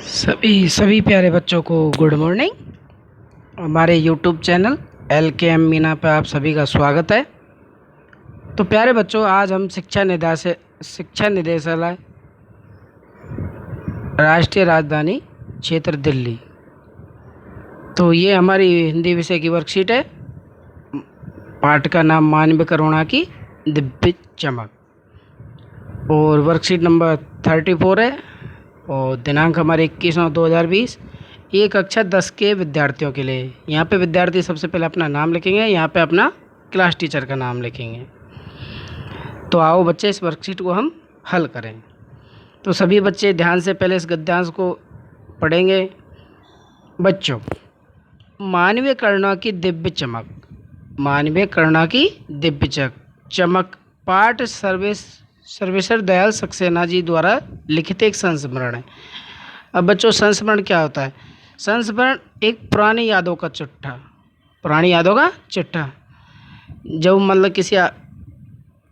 सभी प्यारे बच्चों को गुड मॉर्निंग। हमारे यूट्यूब चैनल LKM मीना पे आप सभी का स्वागत है। तो प्यारे बच्चों, आज हम शिक्षा निदेशालय राष्ट्रीय राजधानी क्षेत्र दिल्ली, तो ये हमारी हिंदी विषय की वर्कशीट है। पाठ का नाम मानवीय करुणा की दिव्य चमक, और वर्कशीट नंबर 34 है, और दिनांक हमारे 21/9/2020। ये कक्षा 10 के विद्यार्थियों के लिए। यहाँ पे विद्यार्थी सबसे पहले अपना नाम लिखेंगे, यहाँ पे अपना क्लास टीचर का नाम लिखेंगे। तो आओ बच्चे, इस वर्कशीट को हम हल करें। तो सभी बच्चे ध्यान से पहले इस गद्यांश को पढ़ेंगे। बच्चों, मानवीय करुणा की दिव्य चमक, मानवीय करुणा की दिव्य चमक पाठ सर्वेश्वर दयाल सक्सेना जी द्वारा लिखित एक संस्मरण है। अब बच्चों, संस्मरण क्या होता है? संस्मरण एक पुरानी यादों का चिट्ठा, पुरानी यादों का चिट्ठा। जब मतलब किसी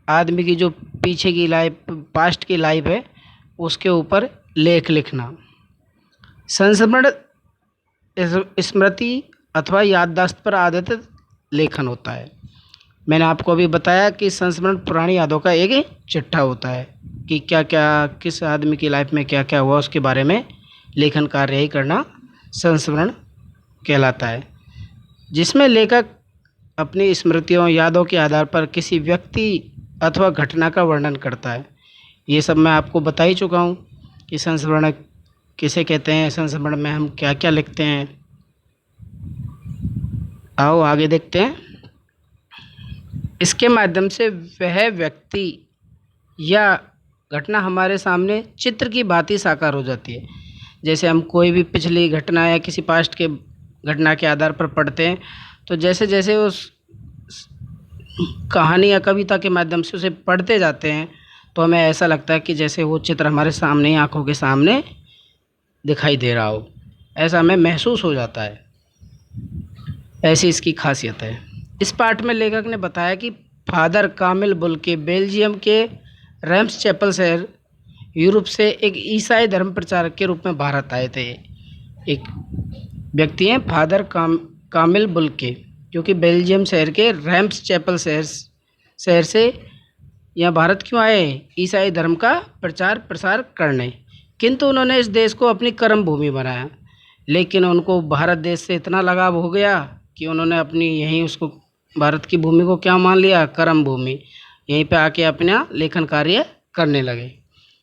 आदमी की जो पीछे की लाइफ, पास्ट की लाइफ है, उसके ऊपर लेख लिखना। संस्मरण स्मृति अथवा याददाश्त पर आधारित लेखन होता है। मैंने आपको अभी बताया कि संस्मरण पुरानी यादों का एक चिट्ठा होता है कि क्या क्या, किस आदमी की लाइफ में क्या क्या हुआ, उसके बारे में लेखन कार्य ही करना संस्मरण कहलाता है, जिसमें लेखक अपनी स्मृतियों, यादों के आधार पर किसी व्यक्ति अथवा घटना का वर्णन करता है। ये सब मैं आपको बता ही चुका हूँ कि संस्मरण किसे कहते हैं, संस्मरण में हम क्या क्या लिखते हैं। आओ आगे देखते हैं। इसके माध्यम से वह व्यक्ति या घटना हमारे सामने चित्र की भांति साकार हो जाती है। जैसे हम कोई भी पिछली घटना या किसी पास्ट के घटना के आधार पर पढ़ते हैं, तो जैसे जैसे उस कहानी या कविता के माध्यम से उसे पढ़ते जाते हैं, तो हमें ऐसा लगता है कि जैसे वो चित्र हमारे सामने, आंखों के सामने दिखाई दे रहा हो, ऐसा हमें महसूस हो जाता है। ऐसी इसकी खासियत है। इस पाठ में लेखक ने बताया कि फादर कामिल बुल्के बेल्जियम के रेम्स चैपल शहर यूरोप से एक ईसाई धर्म प्रचारक के रूप में भारत आए थे। एक व्यक्ति हैं फादर कामिल बुल्के, जो कि बेल्जियम शहर के रेम्स चैपल शहर से यहाँ भारत क्यों आए? ईसाई धर्म का प्रचार प्रसार करने। किंतु उन्होंने इस देश को अपनी कर्म भूमि बनाया, लेकिन उनको भारत देश से इतना लगाव हो गया कि उन्होंने अपनी यहीं उसको, भारत की भूमि को क्या मान लिया? कर्म भूमि। यहीं पे आके अपना लेखन कार्य करने लगे।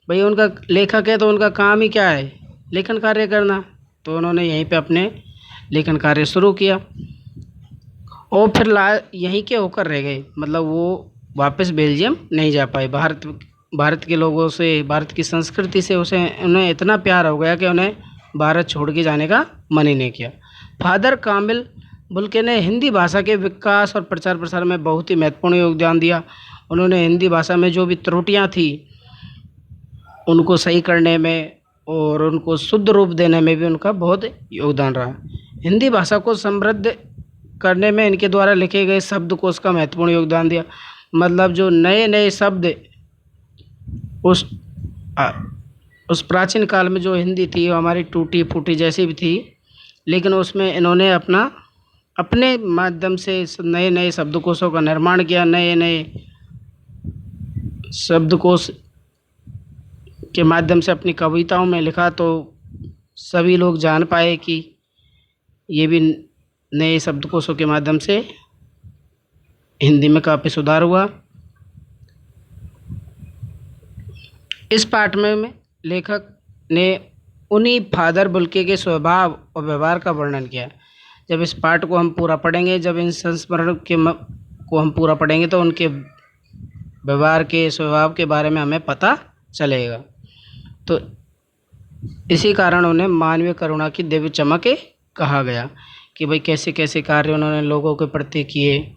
भाई उनका लेखक है तो उनका काम ही क्या है? लेखन कार्य करना। तो उन्होंने यहीं पे अपने लेखन कार्य शुरू किया, और फिर यहीं के होकर रह गए। मतलब वो वापस बेल्जियम नहीं जा पाए। भारत के लोगों से, भारत की संस्कृति से उन्हें इतना प्यार हो गया कि उन्हें भारत छोड़ के जाने का मन ही नहीं किया। फादर कामिल बुल्के ने हिंदी भाषा के विकास और प्रचार प्रसार में बहुत ही महत्वपूर्ण योगदान दिया। उन्होंने हिंदी भाषा में जो भी त्रुटियां थी उनको सही करने में और उनको शुद्ध रूप देने में भी उनका बहुत योगदान रहा। हिंदी भाषा को समृद्ध करने में इनके द्वारा लिखे गए शब्दकोश का महत्वपूर्ण योगदान दिया। मतलब जो नए नए शब्द उस प्राचीन काल में जो हिंदी थी, वो हमारी टूटी फूटी जैसी भी थी, लेकिन उसमें इन्होंने अपने माध्यम से नए नए शब्दकोशों का निर्माण किया। नए नए शब्दकोश के माध्यम से अपनी कविताओं में लिखा, तो सभी लोग जान पाए कि ये भी नए शब्दकोशों के माध्यम से हिंदी में काफ़ी सुधार हुआ। इस पाठ में लेखक ने उन्हीं फादर बुल्के के स्वभाव और व्यवहार का वर्णन किया। जब इस पाठ को हम पूरा पढ़ेंगे, जब इन संस्मरण को हम पूरा पढ़ेंगे, तो उनके व्यवहार के, स्वभाव के बारे में हमें पता चलेगा। तो इसी कारण उन्हें मानवीय करुणा की दिव्य चमक कहा गया कि भाई कैसे कैसे कार्य उन्होंने लोगों के प्रति किए।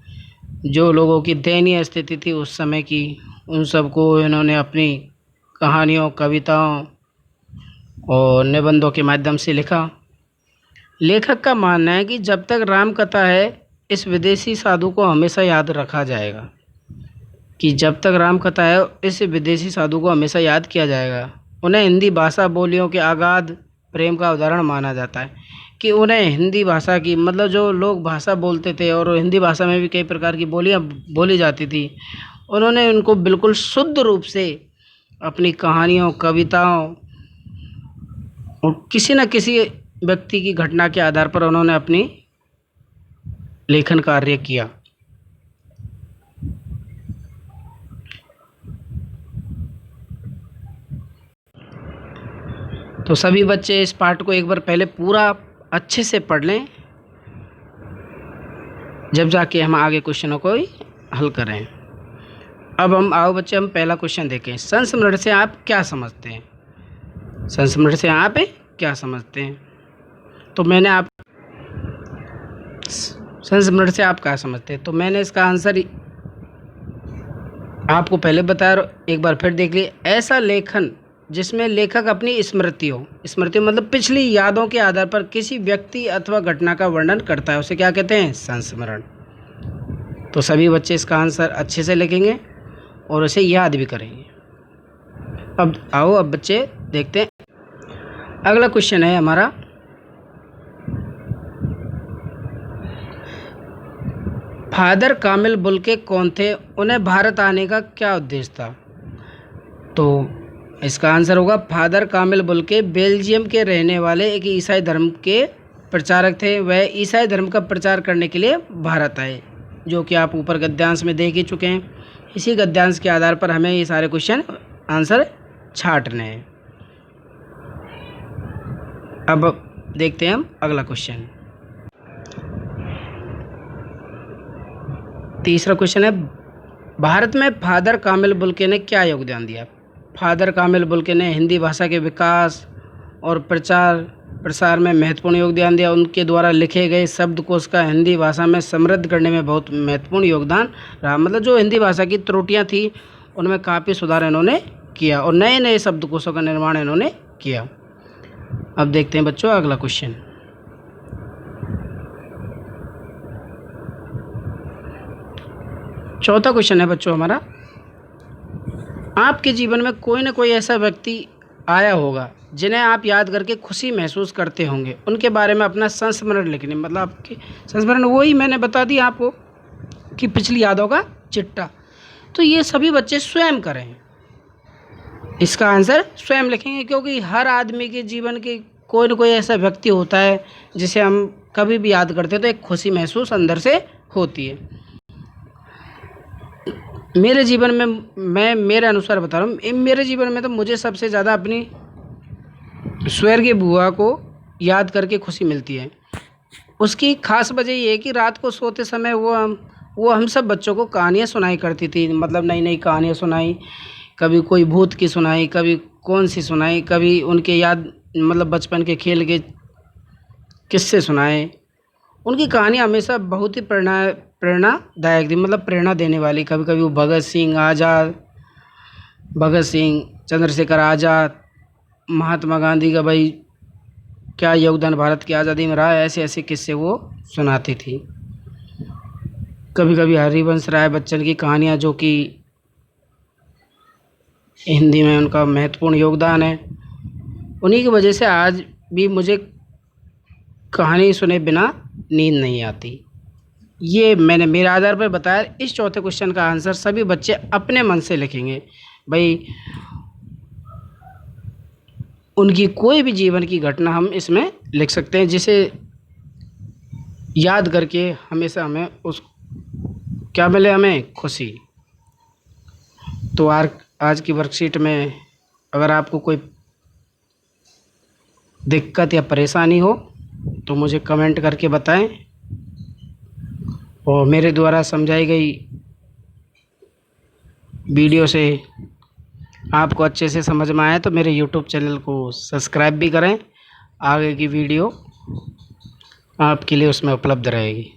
जो लोगों की दयनीय स्थिति थी उस समय की, उन सबको इन्होंने अपनी कहानियों, कविताओं और निबंधों के माध्यम से लिखा। लेखक का मानना है कि जब तक राम कथा है, इस विदेशी साधु को हमेशा याद रखा जाएगा। कि जब तक राम कथा है, इस विदेशी साधु को हमेशा याद किया जाएगा। उन्हें हिंदी भाषा बोलियों के आगाध प्रेम का उदाहरण माना जाता है कि उन्हें हिंदी भाषा की मतलब जो लोग भाषा बोलते थे और हिंदी भाषा में भी कई प्रकार की बोलियां बोली जाती थी, उन्होंने उनको बिल्कुल शुद्ध रूप से अपनी कहानियों, कविताओं और किसी न किसी व्यक्ति की घटना के आधार पर उन्होंने अपनी लेखन कार्य किया। तो सभी बच्चे इस पाठ को एक बार पहले पूरा अच्छे से पढ़ लें, जब जाके हम आगे क्वेश्चनों को हल करें। अब आओ बच्चे हम पहला क्वेश्चन देखें। संस्मरण से आप क्या समझते हैं? संस्मरण से आप क्या समझते हैं? तो मैंने आप संस्मरण से आप क्या समझते हैं, तो मैंने इसका आंसर आपको पहले बताया और एक बार फिर देख लिए। ऐसा लेखन जिसमें लेखक अपनी स्मृति मतलब पिछली यादों के आधार पर किसी व्यक्ति अथवा घटना का वर्णन करता है, उसे क्या कहते हैं? संस्मरण। तो सभी बच्चे इसका आंसर अच्छे से लिखेंगे और उसे याद भी करेंगे। अब बच्चे देखते हैं अगला क्वेश्चन है हमारा, फादर कामिल बुल्के कौन थे? उन्हें भारत आने का क्या उद्देश्य था? तो इसका आंसर होगा फादर कामिल बुल्के बेल्जियम के रहने वाले एक ईसाई धर्म के प्रचारक थे। वह ईसाई धर्म का प्रचार करने के लिए भारत आए, जो कि आप ऊपर गद्यांश में देख ही चुके हैं। इसी गद्यांश के आधार पर हमें ये सारे क्वेश्चन आंसर छांटने हैं। अब देखते हैं हम अगला क्वेश्चन। तीसरा क्वेश्चन है, भारत में फादर कामिल बुल्के ने क्या योगदान दिया? फादर कामिल बुल्के ने हिंदी भाषा के विकास और प्रचार प्रसार में महत्वपूर्ण योगदान दिया। उनके द्वारा लिखे गए शब्दकोश का हिंदी भाषा में समृद्ध करने में बहुत महत्वपूर्ण योगदान रहा। मतलब जो हिंदी भाषा की त्रुटियां थी उनमें काफ़ी सुधार इन्होंने किया और नए नए शब्दकोशों का निर्माण इन्होंने किया। अब देखते हैं बच्चों अगला क्वेश्चन। चौथा क्वेश्चन है बच्चों हमारा, आपके जीवन में कोई ना कोई ऐसा व्यक्ति आया होगा जिन्हें आप याद करके खुशी महसूस करते होंगे। उनके बारे में अपना संस्मरण लिखने, मतलब आपके संस्मरण वही मैंने बता दिया आपको कि पिछली यादों का चिट्ठा। तो ये सभी बच्चे स्वयं करें, इसका आंसर स्वयं लिखेंगे, क्योंकि हर आदमी के जीवन के कोई ना कोई ऐसा व्यक्ति होता है जिसे हम कभी भी याद करते हैं तो एक खुशी महसूस अंदर से होती है। मेरे जीवन में मैं मेरे अनुसार बता रहा हूँ, मेरे जीवन में तो मुझे सबसे ज़्यादा अपनी स्वर्गीय बुआ को याद करके खुशी मिलती है। उसकी खास वजह ये है कि रात को सोते समय वो हम सब बच्चों को कहानियाँ सुनाई करती थी, मतलब नई नई कहानियाँ सुनाई, कभी कोई भूत की सुनाई, कभी कौन सी सुनाई, कभी उनके याद मतलब बचपन के खेल के किस्से सुनाए। उनकी कहानियाँ हमेशा बहुत ही प्रेरणादायक थी, मतलब प्रेरणा देने वाली। कभी कभी वो भगत सिंह, चंद्रशेखर आज़ाद, महात्मा गांधी का भाई क्या योगदान भारत की आज़ादी में रहा है, ऐसे ऐसे किस्से वो सुनाती थी। कभी कभी हरिवंश राय बच्चन की कहानियाँ, जो कि हिंदी में उनका महत्वपूर्ण योगदान है, उन्हीं की वजह से आज भी मुझे कहानी सुने बिना नींद नहीं आती। ये मैंने मेरे आधार पर बताया। इस चौथे क्वेश्चन का आंसर सभी बच्चे अपने मन से लिखेंगे। भाई उनकी कोई भी जीवन की घटना हम इसमें लिख सकते हैं, जिसे याद करके हमेशा हमें उस क्या मिले, हमें खुशी। तो आज की वर्कशीट में अगर आपको कोई दिक्कत या परेशानी हो तो मुझे कमेंट करके बताएं, और मेरे द्वारा समझाई गई वीडियो से आपको अच्छे से समझ में आए तो मेरे यूट्यूब चैनल को सब्सक्राइब भी करें। आगे की वीडियो आपके लिए उसमें उपलब्ध रहेगी।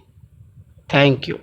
Thank you.